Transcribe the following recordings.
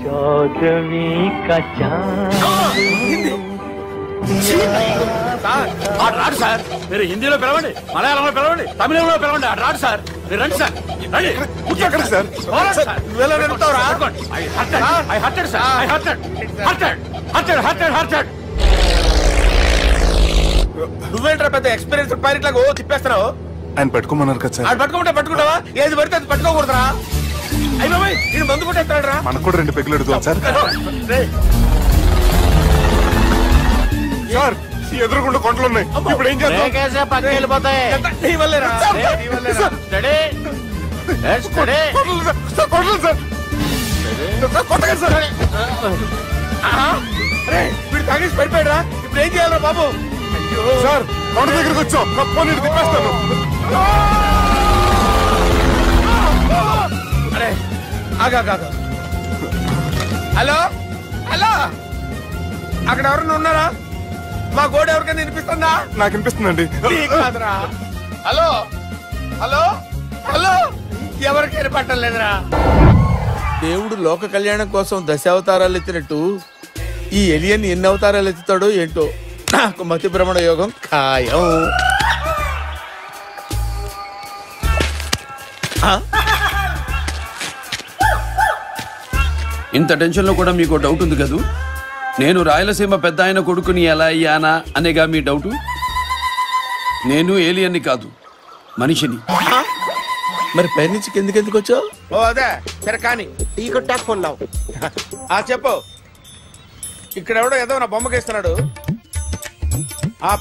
चौदहवीं का రాడు సార్. మీరు హిందీలో పిలవండి, మలయాళంలో పిలవండి, తమిళంలో పిలవండి. రాడు సార్. మీరు రండి సార్. నువ్వేంట్రా పెద్ద ఎక్స్పీరియన్స్ పైలట్ లాగా తిప్పేస్తున్నావు? ఆయన పట్టుకోమన్నారు కదా సార్. ఆయన పట్టుకుంటావా? ఏది పడితే అది పట్టుకోకూడదురా. అయ్యి బాబాయ్ నేను మందు కొట్టేస్తాడు రా. మనకు కూడా 2 పెగ్గులు అడుగుతాం సార్. సార్ ఎదురుకుండా కొండలు ఉన్నాయి, ఇప్పుడు ఏం చేద్దాం? వీడు తాగేసి పడిపోయాడురా. ఇప్పుడు ఏం చేయాలరా బాబు? సార్ కొండ దగ్గరికి వచ్చాం, నీళ్ళు తిప్పేస్తాను. అరే ఆగా. హలో హలో, అక్కడ ఎవరన్నా ఉన్నారా? మా గోడ ఎవరికైనా వినిపిస్తుందా? నాకు వినిపిస్తుందండి. హలో హలో హలో, ఎవరికి వినపట్టలేదురా. దేవుడు లోక కళ్యాణం కోసం 10 అవతారాలు ఎత్తినట్టు ఈ ఎలియన్ ఎన్ని అవతారాలు ఎత్తుతాడో ఏంటో. నాకు మతి భ్రమణ యోగం ఖాయం. ఇంత టెన్షన్ లో కూడా మీకు డౌట్ ఉంది కదూ? నేను రాయలసీమ పెద్ద ఆయన కొడుకుని ఎలా అయ్యానా అనేగా మీ డౌటు. నేను ఏలియన్ని కాదు, మనిషిని. మరి పై నుంచి కిందకెందుకు వచ్చావు? ఓ అదే సరే కానీ టీ కొట్టాక్ కొన్నావు. చెప్పు. ఇక్కడ ఎవడో ఏదో నా బొమ్మకి ఇస్తున్నాడు.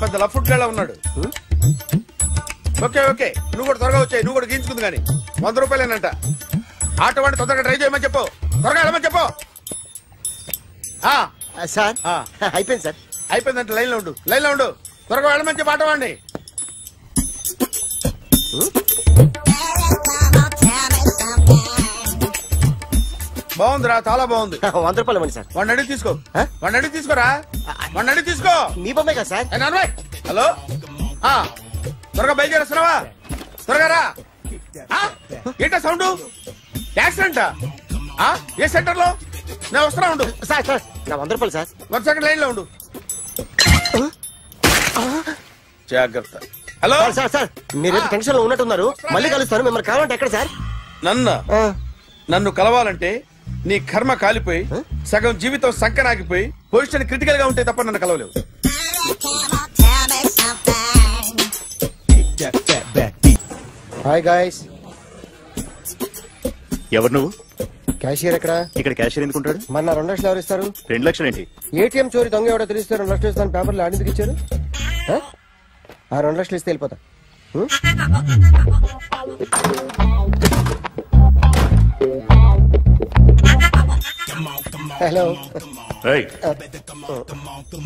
పెద్ద లఫుట్ గళ్ళ ఉన్నాడు. ఓకే ఓకే, నువ్వు కూడా త్వరగా వచ్చాయి. నువ్వు కూడా గీంచుకుంది కానీ 100 రూపాయలేనంట. ఆటో వాడిని తొందరగా ట్రై చేయమని చెప్పు. త్వరగా వెళ్ళమని చెప్పు. సార్ అయిపోయింది సార్. అయిపోయిందంటే లైన్లో ఉండు. త్వరగా వెళ్ళమని చెప్పు ఆటో వాడిని. బాగుందిరా, చాలా బాగుంది. 100 రూపాయలు ఇవ్వండి సార్. వాడిని అడిగి తీసుకో. వాడిని అడిగి తీసుకో. మీ బొమ్మే కదా సార్. హలో, త్వరగా బయలుదేరేస్తున్నావా? త్వరగా రా. ఏంటా సౌండ్? యాక్సిడెంటా? ఏ సెంటర్ లో? నేను వస్తున్నా ఉండు. సార్ నా 100 రూపాయలు సార్. 1 సెకండ్ లైన్ లో ఉండు. జాగ్రత్త. హలో సార్ మీరేదో టెన్షన్ లో ఉన్నట్టున్నారు. మళ్ళీ కలుస్తాను. మిమ్మల్ని కావాలంటే ఎక్కడ సార్? నన్ను కలవాలంటే నీ కర్మ కాలిపోయి సగం జీవితం సంకనాగిపోయి పొజిషన్ క్రిటికల్ గా ఉంటే తప్ప నన్ను కలవలేవు. Hi guys. ఎవరు నువ్వు? క్యాషియర్ ఎక్కడ? ఇక్కడ క్యాషియర్ ఎందుకుంటాడు? మన 2 లక్షలు ఎవరు ఇస్తారు? 2 లక్షలు ఏంటి? ఏటీఎం చోరీ దొంగ ఎవడో తెలిస్తే 2 లక్షలు ఇస్తాను పేపర్లు ఆడిందుకు ఇచ్చారు. 2 లక్షలు ఇస్తే వెళ్ళిపోతా. హలో,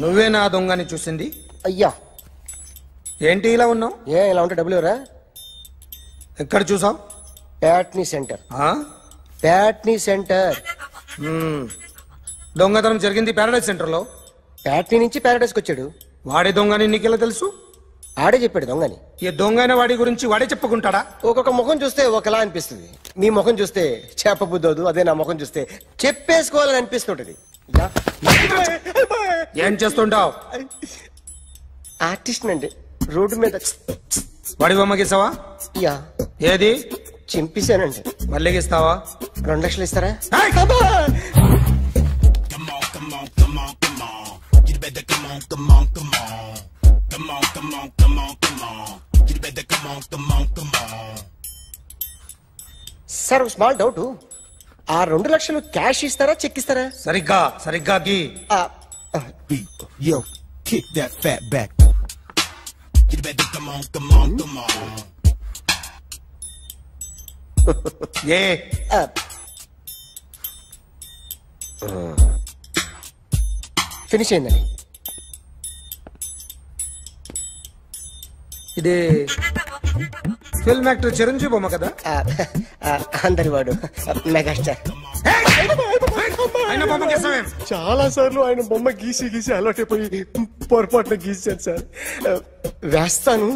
నువ్వే నా దొంగని చూసింది? అయ్యా ఏంటి ఇలా ఉన్నావు? ఇలా ఉంటే డబ్బులు ఎవరా? ఎక్కడ చూసావు? ప్యాట్నీ సెంటర్. దొంగతనం జరిగింది ప్యారడైజ్ సెంటర్ లో. ప్యాట్నీ నుంచి ప్యారడైజ్కి వచ్చాడు. వాడే దొంగని నీకెలా తెలుసు? ఆడే చెప్పాడు దొంగని. ఈ దొంగైన వాడి గురించి వాడే చెప్పుకుంటాడా? ఒక్కొక్క ముఖం చూస్తే ఒకలా అనిపిస్తుంది. మీ ముఖం చూస్తే చెప్పబుద్దోదు. అదే నా ముఖం చూస్తే చెప్పేసుకోవాలని అనిపిస్తుంటది. ఏం చేస్తుంటావు? ఆర్టిస్ట్ అండి. రోడ్డు మీద వాడి బొమ్మ గీసావా? ఏది? చింపేశానండి. మళ్ళీ గీస్తావా? 2 లక్షలు ఇస్తారా? Sir small doubt. ఆ 2 లక్షలు క్యాష్ ఇస్తారా చెక్ ఇస్తారా? సరిగ్గా గీ. Yo, kick that fat back. You better come on. Finish అయిందండి. ఇది ఫిల్మ్ యాక్టర్ చిరంజీవి బొమ్మ కదా? అందరి వాడు మెగాస్టార్. ఆయన బొమ్మ గీసావే? చాలా సార్లు ఆయన బొమ్మ గీసి అలవాటైపోయి పొరపాటున గీసాను సార్. వేస్తాను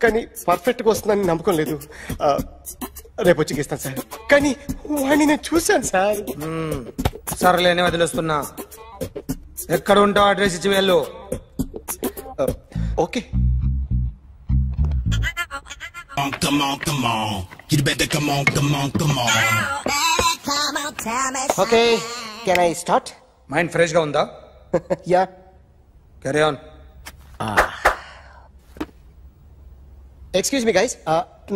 కానీ పర్ఫెక్ట్గా వస్తుందని నమ్మకం లేదు. రేపు వచ్చి గీస్తాను సార్. కానీ వాడిని నేను చూశాను సార్. సర్లేని వదిలేస్తున్నా. ఎక్కడ ఉంటావు అడ్రస్ ఇచ్చి వెళ్ళు. Okay. Come on, come on. You better come on, come on, come on. Okay, can I start? Mind fresh గా ఉందా? Yeah. Carry on. Excuse me guys,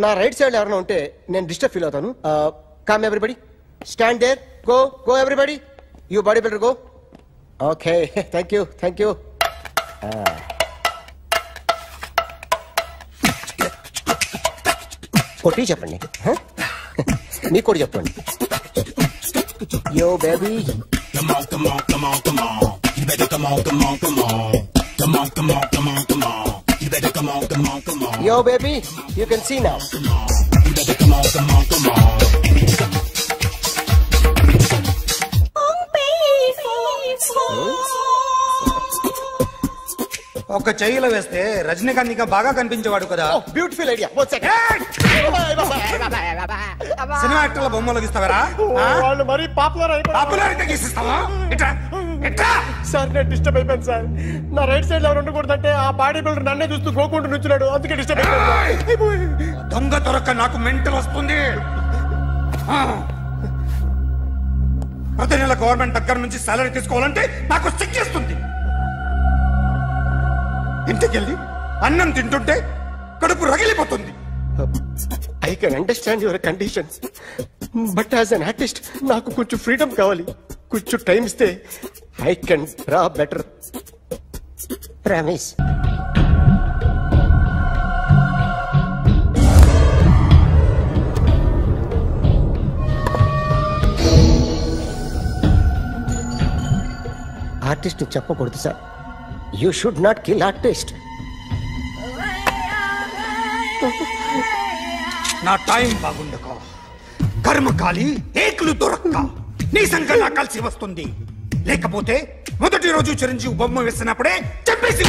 నా రైట్ సైడ్ ఎవరైనా ఉంటే నేను డిస్టర్బ్ ఫీల్ అవుతాను. Come everybody, stand there, go go everybody, you body builder go. Okay, thank you thank you. కొట్టి చెప్పండి, మీకు కూడా చెప్పండి. Yo baby. Come on, come on, come on, come on. You better come on, come on, come on. Come on, come on, come on, come on. You better come on, come on, come on. Yo baby, you can see now. You better come on, come on, come on. ఒక చెయ్యిలో వేస్తే రజనీకాంత్ ఇంకా బాగా కనిపించేవాడు కదా. Beautiful idea. One second. Cinema యాక్టర్ల బొమ్మలు గీస్తావరా? వాళ్ళు మరి పాపులర్ అయిపోయారు. పాపులారిటీ గీసిస్తావా? ఇట్రా ఇట్రా. సార్ నేను డిస్టర్బ్ అయిపోయాను సార్. నా రైట్ సైడ్ ఎవరు ఉండకూడదంటే ఆ బాడీ బిల్డర్ నన్నే చూస్తూ గోకుంటూ నుంచున్నాడు, అందుకే డిస్టర్బ్ అయిపోయాను. దొంగ దొరక్క నాకు మెంటల్ వస్తుంది. ప్రతి నెల గవర్నమెంట్ దగ్గర నుంచి సాలరీ తీసుకోవాలంటే నాకు సిగ్గేస్తుంది. ఇంటికెళ్ళి అన్నం తింటుంటే కడుపు రగిలిపోతుంది. I can understand your conditions, but as an artist నాకు కొంచెం ఫ్రీడమ్ కావాలి. కొంచెం టైం ఇస్తే I can draw better. Promise. Artist చెప్పకూడదు sir. You should not kill artist. నా టైం బాగుండక కర్మకాలి ఏకులు దొరక్క నీ సంకల్లా కలిసి వస్తుంది. లేకపోతే మొదటి రోజు చిరంజీవి బొమ్మ వేసినప్పుడే చెప్పేసి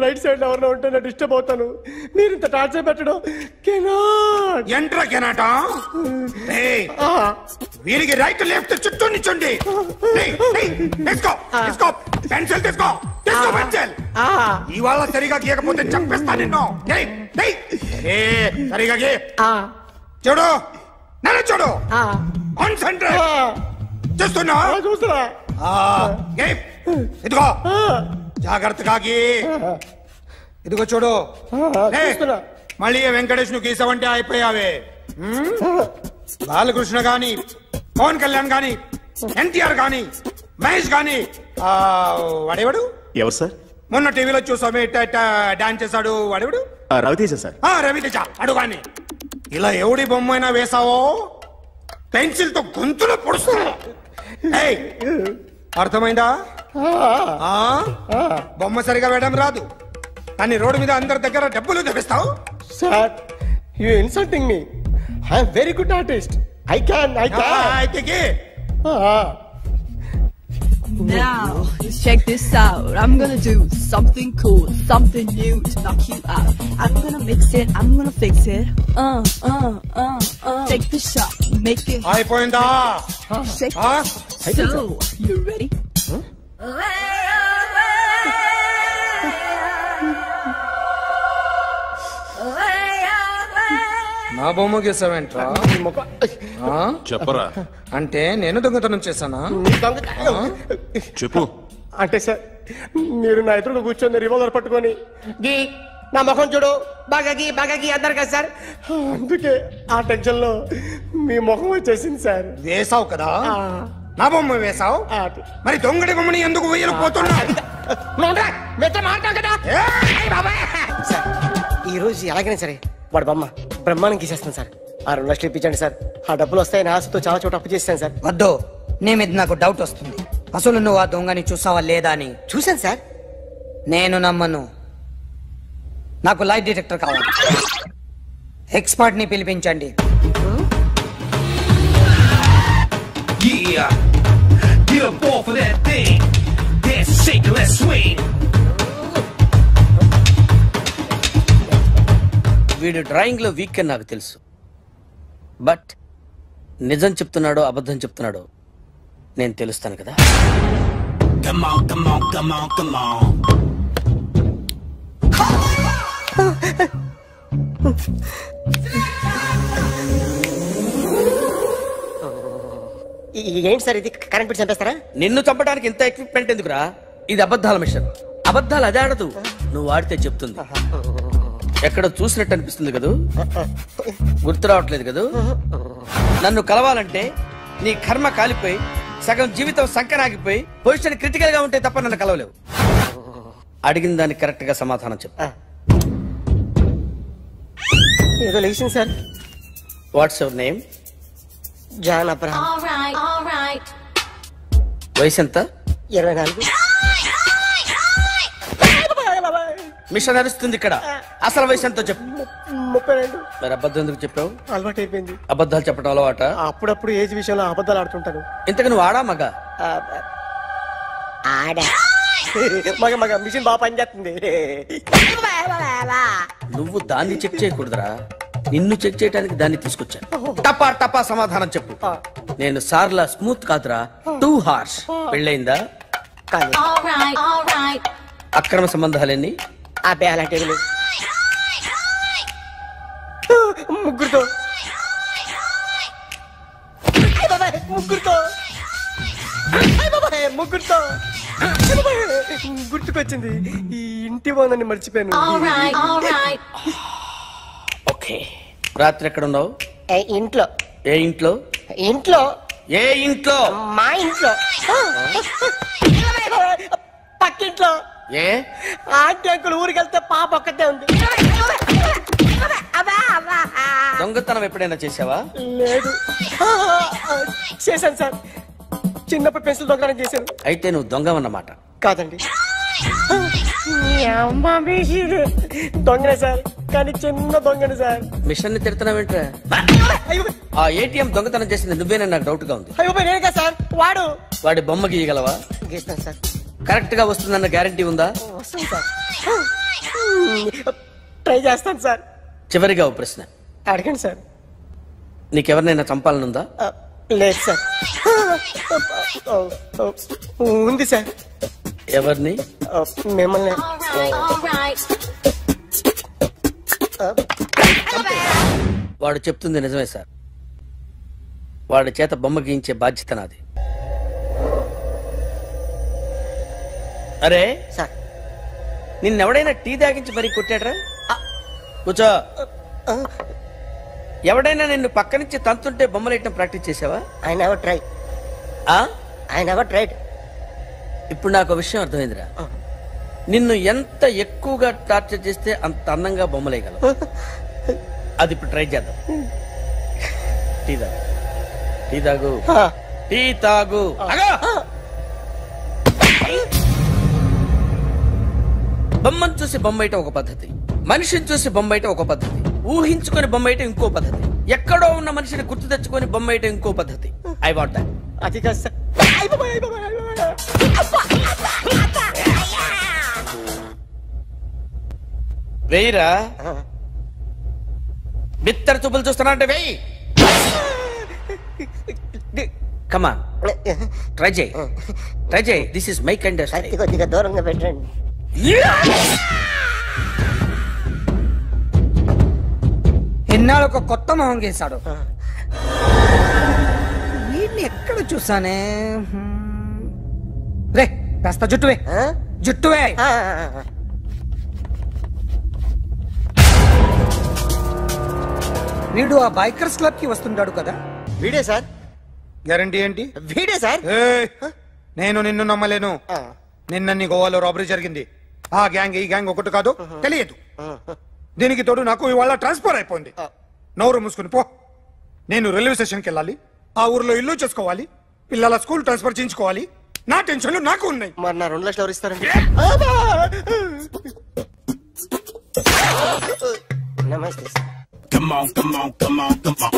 రైట్ సైడ్ ఎవరిలో ఉంటే నేను డిస్టర్బ్ అవుతాను. మీరు ఇంత టార్చర్ పెట్టడం ఎంట్రా కెనాట. వీరికి రైట్ లెఫ్ట్ చుట్టూ నిచ్చండి. పెన్సిల్ తీసుకో, పెన్సిల్. ఇవాళ సరిగా గీయకపోతే చంపేస్తా నిన్ను. సరిగా గీ. చూడు, నన్ను చూడు. కాన్సంట్రేట్ చూస్తున్నా. చూస్తున్నా. ఇదిగో జాగ్రత్తగా గీ. ఇదిగో చూడు. మళ్ళీ వెంకటేష్ ను గీసావంటే అయిపోయావే. బాలకృష్ణ గాని, పవన్ కళ్యాణ్ గాని, ఎన్టీఆర్ గాని, మహేష్ గాని, వాడేవాడు ఎవరు సార్? మొన్న టీవీలో చూసామే డాన్స్ చేశాడు వాడేవాడు? రవితేజ సార్. రవితేజ అడుగాని. ఇలా ఎవడి బొమ్మ అయినా వేసావో పెన్సిల్ తో గొంతులో పొడుస్తా. అర్థమైందా? బొమ్మ సరిగా వేయడం రాదు కానీ రోడ్డు మీద అందరి దగ్గర డబ్బులు తెప్పిస్తావు. Sir, you insulting me. I am very good artist. I can. Now, check this out. I'm gonna do something cool, something new to knock you out. I'm gonna mix it, I'm gonna fix it. Take the shot, make it. అయిపోయిందా? Shake it. So, you ready? నా బొమ్మ గీసావేంట్రా? చెప్పరా. అంటే నేను దొంగతనం చేశానా? చెప్పు. అంటే సార్, మీరు నా ఎదురుగా కూర్చొని రివాల్వర్ పట్టుకొని గీ, నా ముఖం చూడు, బాగా గీ అన్నారు కదా సార్. అందుకే ఆ టెన్షన్ లో మీ ముఖం వచ్చేసింది సార్. వేసావు కదా, నా బొమ్మ వేసావు. మరి దొంగడి బొమ్మని ఎందుకు వేయలేకపోతున్నా? ఈ రోజు ఎలాగైనా సరే వాడు బొమ్మ బ్రహ్మాండం గీసేస్తాను సార్. 6 లక్షలు ఇప్పించండి సార్. ఆ డబ్బులు వస్తాయని ఆశతో చాలా చోట అప్పు చేస్తాను సార్. వద్దు, నీ మీద నాకు డౌట్ వస్తుంది. అసలు నువ్వు ఆ దొంగని చూసావా లేదా అని. చూశాను సార్. నేను నమ్మను. నాకు లైట్ డిటెక్టర్ కావాలి. ఎక్స్పర్ట్ ని పిలిపించండి. Get up off వీడు డ్రాయింగ్ లో వీక్ అని నాకు తెలుసు. బట్ నిజం చెప్తున్నాడో అబద్ధం చెప్తున్నాడో నేను తెలుస్తాను కదా. Come on, come on, come on, come on. ఏంటి సార్ ఇది? కరెంట్ బిల్ చంపేస్తారా? నిన్ను చంపడానికి ఇంత ఎక్విప్మెంట్ ఎందుకురా? ఇది అబద్ధాల మిషన్. అబద్ధాలు అదే ఆడదు, నువ్వు ఆడితే చెప్తుంది. ఎక్కడ చూసినట్టు అనిపిస్తుంది కదూ, గుర్తు రావట్లేదు కదూ. నన్ను కలవాలంటే నీ కర్మ కాలిపోయి సగం జీవితం సంకరాగిపోయి పొజిషన్ క్రిటికల్ గా ఉంటే తప్ప నన్ను కలవలేవు. అడిగిన దానికి కరెక్ట్ గా సమాధానం చెప్పు. ఏదో లేచింది sir. What's your name? John Abraham. వయసు ఎంత? 24. మిషన్ నడుస్తుంది ఇక్కడ. అసలు వయసు ఎంతో చెప్పు. 32. మరి అబద్ధం ఎందుకు చెప్పావు? అలవాటు అయిపోయింది. అబద్ధాలు చెప్పడం అలవాట? అప్పుడప్పుడు ఏజ్ విషయంలో అబద్ధాలు ఆడుతుంటాను. ఇంతకు నువ్వు ఆడా మగ? ఆడా. మగ మిషన్ బాగా పనిచేస్తుంది. నువ్వు దాన్ని చెక్ చేయకూడదురా, నిన్ను చెక్ చేయడానికి దాన్ని తీసుకొచ్చాను. టపా టపా సమాధానం చెప్పు. నేను సార్లా స్మూత్ కాదురా, టూ హార్ష్. పెళ్ళయిందా? అక్రమ సంబంధాలన్నీ? అబ్బే అలాంటి ముగ్గురుతో గుర్తుకొచ్చింది. ఈ ఇంటి బాగుందని మర్చిపోయాను. ఓకే, రాత్రి ఎక్కడ ఉన్నావు? ఇంట్లో. ఏ ఇంట్లో? ఇంట్లో. ఏ ఇంట్లో? మా ఇంట్లో. పక్కింట్లో. ఏ ఆంటీ అంకుల్ ఊరికి వెళ్తే పాప ఒక్కతే ఉంది. దొంగతనం ఎప్పుడైనా చేసావా? లేదు. చేశాను సార్, చిన్నప్పుడు పెన్సిల్ దొంగతనం చేశాను. అయితే నువ్వు దొంగవన్నమాట. కాదండి, దొంగనే సార్, కానీ చిన్న దొంగని సార్. మిషన్ ని తిడుతున్నావేంట్రా? ఆ ఏటీఎం దొంగతనం చేసింది నువ్వేనని నాకు డౌట్ గా ఉంది. అయ్యో నేనే సార్. వాడి బొమ్మ గీయగలవా? గీస్తాను సార్. కరెక్ట్ గా వస్తుందన్న గ్యారంటీ ఉందా? వస్తాను సార్, ట్రై చేస్తాను సార్. చివరిగా ఓ ప్రశ్న అడగండి సార్. నీకెవరినైనా చంపాలనుందా? లేదు సార్. ఉంది సార్. ఎవరిని? మిమ్మల్ని. వాడు చెప్తుంది నిజమే సార్. వాడి చేత బొమ్మ గీయించే బాధ్యత నాది. అరే సార్, నిన్నెవడైనా టీ తాగించి మరీ కొట్టాడ్రా? కూర్చో. ఎవడైనా నిన్ను పక్క నుంచి తంతుంటే బొమ్మలేయటం ప్రాక్టీస్ చేసావా? I never try. I never tried. ఇప్పుడు నాకు విషయం అర్థమైందిరా. నిన్ను ఎంత ఎక్కువగా టార్చర్ చేస్తే అంత అందంగా బొమ్మలేయగలవు. అది ఇప్పుడు ట్రై చేద్దాం. టీ తాగు, టీ తాగు, టీ తాగు. బొమ్మను చూసి బొమ్మయటం ఒక పద్ధతి, మనిషిని చూసి బొమ్మయటం ఒక పద్ధతి, ఊహించుకొని బొమ్మయటం ఇంకో పద్ధతి, ఎక్కడో ఉన్న మనిషిని గుర్తు తెచ్చుకొని బొమ్మయటం ఇంకో పద్ధతి. I want that. అది కాదు సార్. వెయ్యిరా. బిత్తర చూపులు చూస్తున్నా అంటే వెయ్యి. కమాన్, ట్రై చేయి, ట్రై చేయి. This is my kind of style. కొద్దిగా దూరంగా పెట్టండి. ఎన్నాళ్ళు ఒక కొత్త మొహం గీసాడు. వీడిని ఎక్కడ చూసానే? రే కాస్త జుట్టువే, జుట్టువే. వీడు ఆ బైకర్స్ క్లబ్ కి వస్తుంటాడు కదా? వీడే సార్. గ్యారంటీ ఏంటి? వీడే సార్. నేను నిన్ను నమ్మలేను. నిన్న గోవాలో రాబరీ జరిగింది. ఆ గ్యాంగ్ ఈ గ్యాంగ్ ఒకటి కాదు, తెలియదు. దీనికి తోడు నాకు ఇవాళ ట్రాన్స్ఫర్ అయిపోయింది. నోరు మూసుకుని పో. నేను రైల్వే స్టేషన్కి వెళ్ళాలి, ఆ ఊర్లో ఇల్లు చేసుకోవాలి, పిల్లల స్కూల్ ట్రాన్స్ఫర్ చేయించుకోవాలి. నా టెన్షన్లు నాకు ఉన్నాయి. మరి నా 2 లక్షలు ఎవరు ఇస్తారండి? నమస్తే sir. Come on, come on, come on, come on.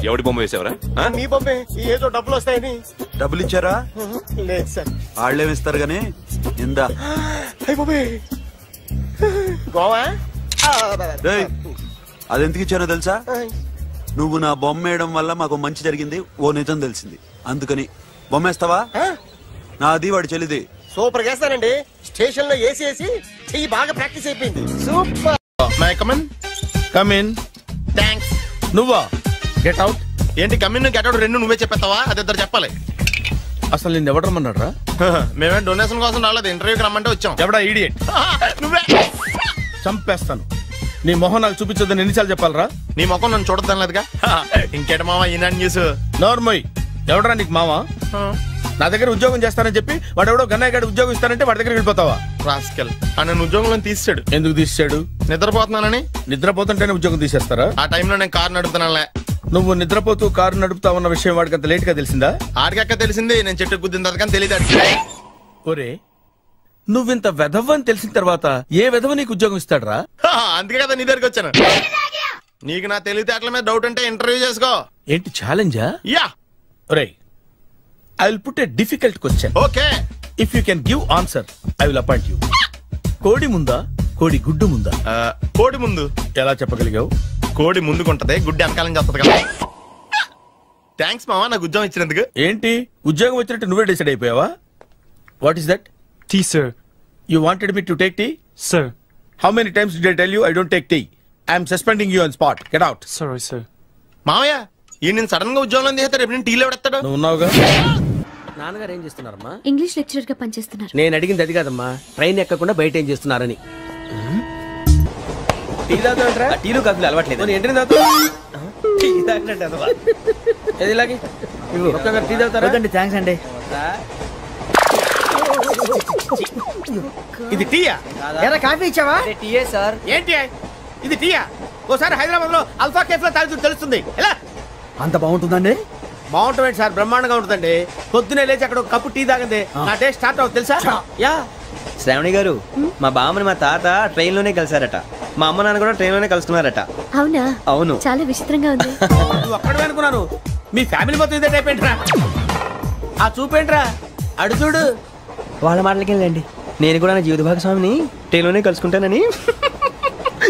ఎవడి బొమ్మ వేసావరా? మీ బొమ్మే. ఏదో డబ్బులు వస్తాయని. డబ్బులు ఇచ్చారా? లేదు సార్. వాళ్ళేమిస్తారు గానీ ఇందా. గోవా అదెందుకు ఇచ్చానో తెలుసా? నువ్వు నా బొమ్మ వేయడం వల్ల మాకు మంచి జరిగింది, ఓ నిజం తెలిసింది, అందుకని. బొమ్మేస్తావా? నాది వాడి చెల్లిది. సూపర్ చేస్తానండి. స్టేషన్ లో ఏసీ వేసి చెయ్యి బాగా ప్రాక్టీస్ అయిపోయింది. Super. May come in. Come in. Thanks. నువ్వా? Get out. ఏంటి కమిన్ గెట్ అవుట్ రెండు నువ్వే చెప్పేస్తావా? అది ఇద్దరు చెప్పాలి. అసలు నేను ఎవరు రమ్మన్నాడు రా? మేమే డొనేషన్ కోసం రాలేదు, ఇంటర్వ్యూకి రమ్మంటే వచ్చాం. ఎవడా ఈడియట్? నువ్వే. చంపేస్తాను. నీ మొహం నాకు చూపించొద్దని ఎన్నిసార్లు చెప్పాలరా? నీ మొహం నన్ను చూడద్దనలేదుగా. ఇంకేట మామ ఈనాడు న్యూస్. నోర్మోయ్. ఎవడరా నీకు మామ? నా దగ్గర ఉద్యోగం చేస్తానని చెప్పి వాడు ఎవడో గన్నయ్య గారి ఉద్యోగం ఇస్తానంటే వాడి దగ్గర వెళ్ళిపోతావా? రాస్కెల్. నన్ను ఉద్యోగంలో తీసాడు. ఎందుకు తీసాడు? నిద్రపోతున్నానని. నిద్రపోతుంటేనే ఉద్యోగం తీసేస్తారా? ఆ టైంలో నేను కారు నడుపుతున్నానులే. నువ్వు నిద్రపోతూ కారు నడుపుతా ఉన్న విషయం వాడికి అంత లేట్ గా తెలిసిందా? ఆడికక్క తెలిసింది, నేను చెట్టు గుద్దిన తర్వాత కానీ తెలియదు. ఒరే, నువ్వింత వెధవని తెలిసిన తర్వాత ఏ వెధవ నీకు ఉద్యోగం ఇస్తాడరా? అందుకే కదా నీ దగ్గరికి వచ్చాను. నీకు నా తెలివితేటల మీద డౌట్ అంటే ఇంటర్వ్యూ చేసుకో. ఏంటి ఛాలెంజా? యా. ఒరే, I will put a difficult question. Okay. If you can give answer I will appoint you. కోడి ముందా, కోడి గుడ్డు ముందా? కోడి ముందు. ఎలా చెప్పగలిగావు? కోడి ముందుకుంటది, గుడ్డి వెనకాలం చేస్తుంది కదా. థ్యాంక్స్ మామా నాకు ఉద్యోగం ఇచ్చినందుకు. ఏంటి ఉద్యోగం వచ్చినట్టు నువ్వే డిసైడ్ అయిపోయావా? What is that? Tea sir. You wanted me to take tea? Sir. How many times did I tell you I don't take tea? I am suspending you on spot. Get out. Sorry, sir. మామయ్య ఈ నేను sudden గా ఉద్యోగంలో తీస్తాడు, రేపు నేను టీలో పెడతాడు. నువ్వు ఉన్నావుగా. నాన్నగారు ఏం చేస్తున్నారమ్మా? ఇంగ్లీష్ లెక్చరర్ గా పనిచేస్తున్నారు. నేను అడిగింది అది కాదమ్మా, ట్రైన్ ఎక్కకుండా బయట ఏం చేస్తున్నారని. టీ తాగుతాంట్రా? టీలు కాఫీలు అలవాట్లేదు. ఏంటి తాగుతా? టీ తాగినట్టు ఏది ఇలాగే ఒక్కగారు టీ తాగుతారా? థ్యాంక్స్ అండి. ఇది టీయా? ఎరా కాఫీ ఇచ్చావా? టీయే సార్. ఏంటి ఇది టీయా? ఓసారి హైదరాబాద్ లో అల్ఫా కేఫ్ లో తాగుతూ తెలుస్తుంది. ఎలా అంత బాగుంటుందండి? బాగుంటుంది సార్, బ్రహ్మాండంగా ఉంటుందండి. పొద్దునే లేచి అక్కడ ఒక కప్పు టీ తాగింది నా టేస్ట్ స్టార్ట్ అవుతుంది తెలుసా? యా. శ్రావణి గారు, మా బామ్మని మా తాత ట్రైన్ లోనే కలిసారట, మా అమ్మ నాన్న కూడా ట్రైన్ లోనే కలుసుకున్నారట. అవునా? అవును. చాలా విచిత్రంగా ఉంది. నువ్వు ఒక్కడే అనుకున్నాను, మీ ఫ్యామిలీ మొత్తం ఇదే టైప్ ఏంట్రా? ఆ చూపేంట్రా? అడు చూడు. వాళ్ళ మాటలకి వెళ్ళండి. నేను కూడా నా జీవిత భాగస్వామిని ట్రైన్ లోనే కలుసుకుంటానని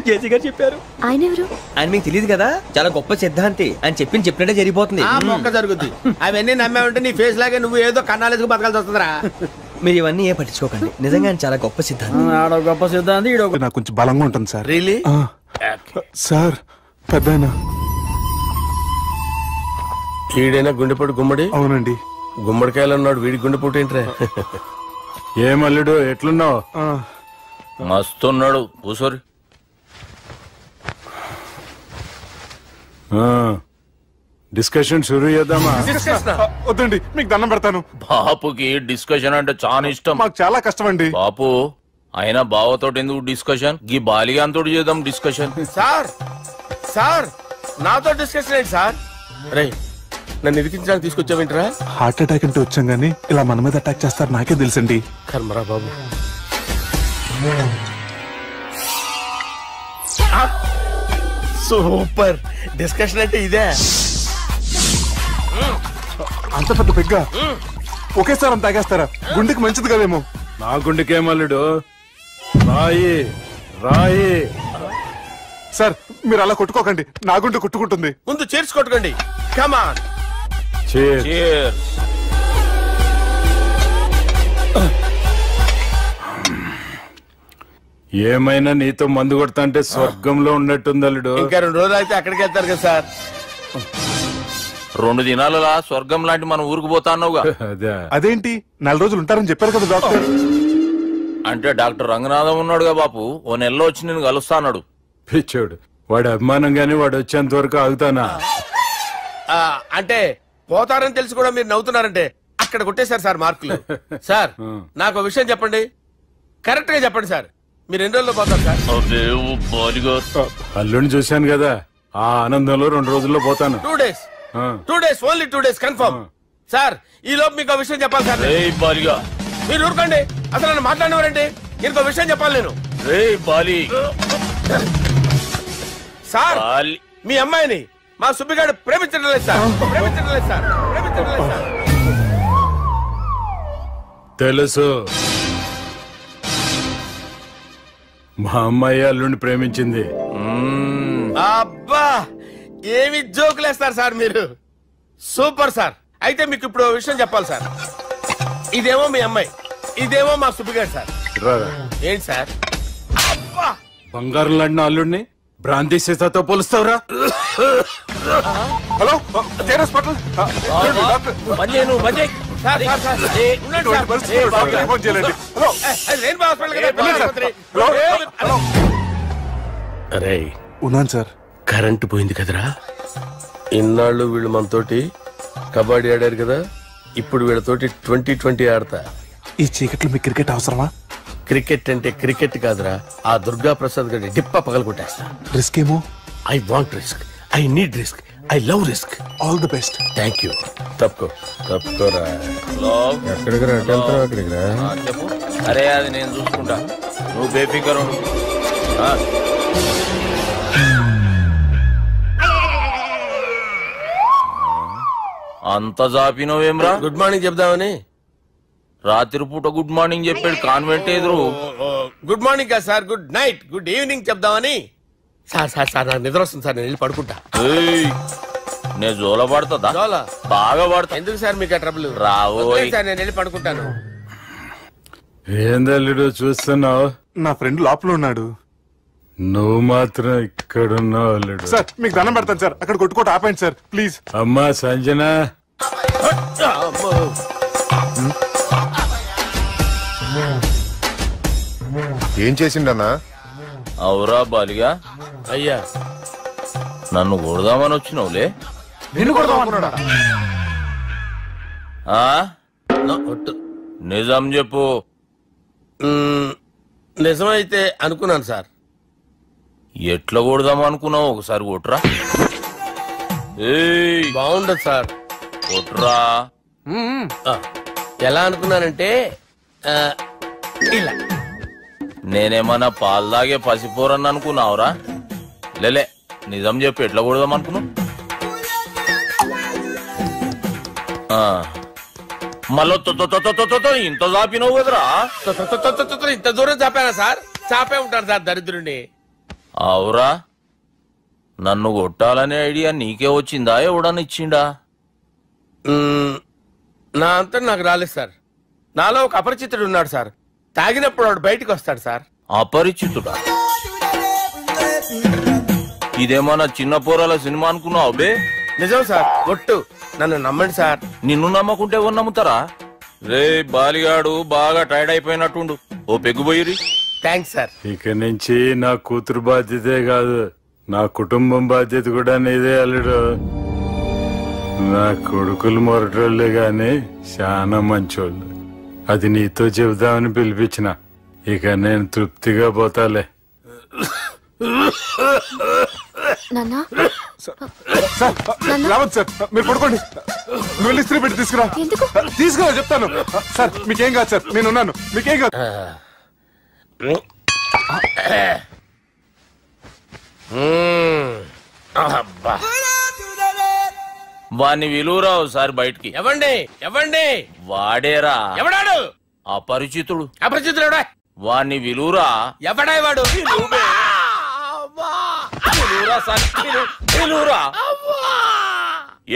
జేసీ గారు చెప్పారు. ఆయన ఎవరు? ఆయన మీకు తెలియదు కదా, చాలా గొప్ప సిద్ధాంతి అని చెప్పినట్టే జరిగిపోతుంది. మొక్క జరుగుద్ది. అవన్నీ నమ్మావంటే నీ ఫేస్ లాగే నువ్వు ఏదో కన్నాలేసుకు బతకాల్సి వస్తుందిరా. మీరు ఇవన్నీ ఏ పట్టించుకోకండి, నిజంగా ఆయన చాలా గొప్ప సిద్ధాంతి. గొప్ప సిద్ధాంతి. నాకు కొంచెం బలంగా ఉంటుంది సార్. రియలీ? సార్ పెద్దయినా. ఈడైనా గుండెపోటు గుమ్మడి? అవునండి. గుమ్మడికాయలు ఉన్నాడు, వీడి గుండెపోటు ఏంట్రా? ఏమల్లుడు ఎట్లున్నావు? మస్తున్నాడు. కూసోరి. డిస్కషన్ షురూ చేద్దామా? వద్దండి, మీకు దండం పెడతాను. బాపుకి డిస్కషన్ అంటే చాలా ఇష్టం. మాకు చాలా కష్టం అండి. బాపు అయినా బావతోటి ఎందుకు డిస్కషన్? గీ బాలిగాంతో చేద్దాం డిస్కషన్. సార్ సార్ నాతో డిస్కషన్ ఏంటి సార్? రే నన్ను ఇరికించడానికి తీసుకొచ్చావేంట్రా? హార్ట్ అటాక్ అంటే వచ్చాం గానీ ఇలా మన మీద అటాక్ చేస్తారు నాకే తెలుసండి. కర్మరా బాబు. సూపర్ డిస్కషన్ అంటే ఇదే. అంత పెద్ద పెగ్గ ఒకేసారి అంత తాగేస్తారా? గుండెకి మంచిది కదేమో. నా గుండెకేమల్లుడు రాయి రాయి. సార్ మీరు అలా కొట్టుకోకండి, నా గుండె కొట్టుకుంటుంది. ముందు చేర్చి కొట్టుకోండి. కమాన్. ఏమైనా నీతో మందు కొడతా అంటే స్వర్గంలో ఉన్నట్టుంది అల్లుడు. ఇంకా 2 రోజులు అయితే అక్కడికి వెళ్తారు కదా సార్. 2 దినాలలా స్వర్గం లాంటి మన ఊరికి పోతాన్నావుగా. అదేంటి 4 రోజులు ఉంటారని చెప్పారు కదా డాక్టర్. అంటే డాక్టర్ రంగనాథం ఉన్నాడుగా బాపు, ఓ నెలలో వచ్చి నేను కలుస్తాన్నాడు. పిచ్చోడు, వాడి అభిమానం గాని వాడు వచ్చేంత వరకు ఆగుతానా? అంటే పోతారని తెలిసి కూడా మీరు నవ్వుతున్నారంటే అక్కడ కొట్టేశారు సార్ మార్కులు. సార్ నాకు ఒక విషయం చెప్పండి, కరెక్ట్ గా చెప్పండి సార్. మీరు ఎన్ని రోజుల్లో పోతారు సార్? అల్లుడిని చూశాను కదా, ఆ ఆనందంలో 2 రోజుల్లో పోతాను. 2 days. 2 days, only 2 days confirm. Sir ఈ లోపు మీకు విషయం చెప్పాలి సార్. మీరు ఊరుకోండి, అసలు నన్ను మాట్లాడినవారండి. ఇంకో విషయం చెప్పాలి నేను. సార్ మీ అమ్మాయిని మా సుబ్బిగాడు ప్రేమించడం లేదు సార్. ప్రేమించడం లేదు సార్. ప్రేమించడం లేదు సార్. తెలుసు, మా అమ్మాయి అల్లుడిని ప్రేమించింది. అబ్బా ఏమి జోకులేస్తారు సార్ మీరు. Super sir. అయితే మీకు ఇప్పుడు విషయం చెప్పాలి సార్. ఇదేమో మీ అమ్మాయి, ఇదేమో మా సుబ్బిగారు సార్. ఏంటి సార్? బంగారం లాంటి అల్లుడిని భ్రాంతి సీతతో పోలుస్తావురా? హలో హాస్పిటల్ అరే ఉన్నాను సార్. కరెంటు పోయింది కదరా. ఇన్నాళ్ళు వీళ్ళు మనతోటి కబడ్డీ ఆడారు కదా, ఇప్పుడు వీళ్ళతోటి 2020 ఆడతా. ఈ చీకట్లో మీ క్రికెట్ అవసరమా? క్రికెట్ అంటే క్రికెట్ కాదురా, ఆ దుర్గా ప్రసాద్ గారి డిప్ప పగల కొట్టేస్తా. రిస్క్ ఏమో. I want risk, I need risk, I love risk. All the best. Thank you. తప్పుకోరా. ఎక్కడికి రా? అక్కడికి రా. చెప్పు. అరే అది నేను చూసుకుంటా, నువ్వు బేఫికర్ ఉండు. అంత జాపినవేమ్రా? గుడ్ మార్నింగ్ చెప్దామని. రాత్రి పూట గుడ్ మార్నింగ్ చెప్పాడు కాన్వెంట్ ఎదురు. గుడ్ మార్నింగ్ కాదు sir, good night, good evening చెప్దామని. సార్ సార్ సార్ నాకు నిద్ర వస్తుంది సార్, నేను వెళ్ళి పడుకుంటా. నేను జోల పడుతుందా? బాగా పడతా. ఎందుకు సార్ మీకు ట్రబుల్? రావు సార్, నేను వెళ్ళి పడుకుంటాను. ఏందల్లుడు చూస్తున్నావు? నా ఫ్రెండ్ లోపల ఉన్నాడు. నువ్వు మాత్రం ఇక్కడున్నావు అల్లుడు. సార్ మీకు దండం పెడతాను సార్, అక్కడ కొట్టుకోట ఆపండి సార్ ప్లీజ్. అమ్మా సంజన, ఏం చేసిండన్నా? అవురా బాలిగా. అయ్యా నన్ను కొడదామని వచ్చినావులే. నిన్ను కొడదామనుకున్నాడా? నిజం చెప్పు. నిజమైతే అనుకున్నాను సార్. ఎట్లా కొడదాం అనుకున్నావు? ఒకసారి కొట్రా. బాగుండదు సార్. కొట్రా. ఎలా అనుకున్నానంటే ఇలా. నేనేమన్నా పాలు తాగే పసిపోరని అనుకున్నావురా? లేలే, నిజం చెప్పు, ఎట్లా కొడదాం అనుకున్నావు? మళ్ళీ ఇంత చాపినావు కదరా? ఇంత దూరం చాపానా సార్? చాపే ఉంటాను సార్ దరిద్రుడిని. అవురా? నన్ను కొట్టాలనే ఐడియా నీకే వచ్చిందా? ఎవడన్నా ఇచ్చిండా? నా అంతా నాకు రాలేదు సార్. నాలో ఒక అపరిచితుడు ఉన్నాడు సార్. తాగినప్పుడు వాడు బయటికి వస్తాడు సార్. అపరిచితుడా? ఇదేమన్నా చిన్న పోరాల సినిమా అనుకున్నావు బే? నిజం సార్, ఒట్టు, నన్ను నమ్మండి సార్. నిన్ను నమ్మకుంటే ఎవరు నమ్ముతారా? రే బాలిగాడు బాగా టైర్డ్ అయిపోయినట్టుండు, ఓ పెగ్గుపోయిరి. Thanks sir. ఇక నుంచి నా కూతురు బాధ్యతే కాదు, నా కుటుంబం బాధ్యత కూడా నీదే అల్లుడు. నా కొడుకులు మొరటోళ్ళే గాని చాలా మంచోళ్ళు. అది నీతో చెబుదామని పిలిపించిన. ఇక నేను తృప్తిగా పోతాలే. సార్ మీరు పడుకోండి. నువ్వు ఇస్త్రీ పెట్టి తీసుకురా. తీసుకురా చెప్తాను. సార్ మీకేం కాదు సార్, నేనున్నాను, మీకేం కాదు. వాణ్ణి విలువరావు సార్ బయటికి. ఎవండి ఎవండి? వాడేరా. ఎవడాడు? అపరిచితుడు. అపరిచితుడు ఎవడా? వాణ్ణి విలువరా. ఎవడా వాడు?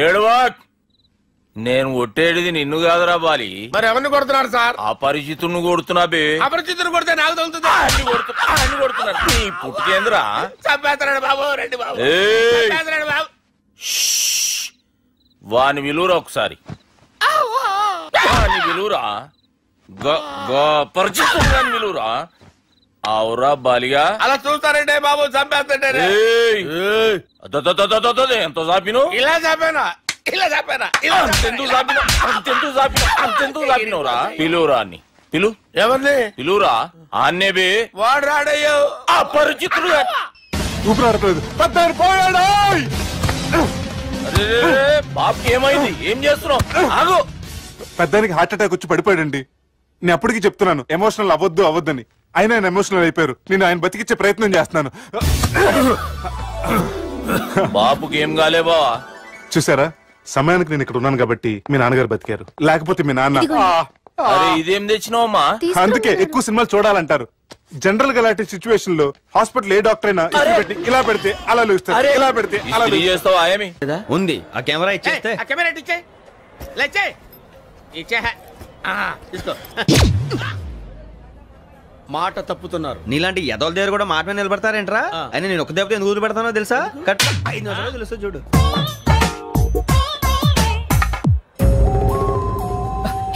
ఏడవా. నేను కొట్టేడిది నిన్ను కాదురా బాలి. మరి ఎవరిని కొడుతున్నారు సార్? అపరిచితుడిని కొడుతున్నా బే. అపరిచితుడు కొడితే నాకు తగులుతుంది. కొడుతున్నారు నీ పుట్టుకేంద్రా? చంపేస్తాడు బాబు, రండి బాబు. వాని విలువరా ఒకసారి. వాని విలువరా. పరిచితుడు విలువరా. అవురా బాలిగా. అలా చూస్తారంటే బాబు, చంపేస్తాడే. ఎంత చాపిను? ఇలా చాపానా? ఇలా చాపానా? అంతెందుకు చాపిన? అంతెందుకు చాపిన? అంతెందుకు చాపినవురా? పిలువురా అన్ని. పిలు. ఎవరిని? పిలువురా. ఆన్నే బే. వాడు రాడయ్యో. అపరిచితుడు. ఊపిరాడట్లేదు. పెద్ద పోయాడు. బాబుకి ఏమైంది? ఏం చేస్తున్నావు? ఆగు. పెద్దానికి హార్ట్ అటాక్ వచ్చి పడిపోయాడండి. నేను అప్పటికి చెప్తున్నాను ఎమోషనల్ అవ్వద్దని. ఆయన ఎమోషనల్ అయిపోయారు. నేను ఆయన బతికిచ్చే ప్రయత్నం చేస్తున్నాను. బాబుకి ఏం కాలే బావా? చూసారా, సమయానికి నేను ఇక్కడ ఉన్నాను కాబట్టి మీ నాన్నగారు బతికారు. లేకపోతే మీ నాన్న అరే ఇదేం తెచ్చినావమ్మా? అందుకే ఎక్కువ సినిమాలు చూడాలంటారు. జనరల్ గా అలాంటి సిచ్యువేషన్ లో హాస్పిటల్ ఏ డాక్టర్ అయినా ఇస్త్రీ పెట్టి ఇలా పెడితే అలా లూస్తారు, ఇలా పెడితే అలా చేస్తావా? ఏమి ఉంది ఆ కెమెరా ఇచ్చేస్తే. ఆ కెమెరా ఇచ్చే లేచే ఇచ్చే తీసుకో. మాట తప్పుతున్నారు. నీలాంటి ఎదల దగ్గర కూడా మాట మీద నిలబడతారేంట్రా? అని నేను ఒక దెబ్బతో ఎందుకు ఊరు పెడతానో తెలుసా? కట్ 5 నిమిషాలు తెలుసు చూడు.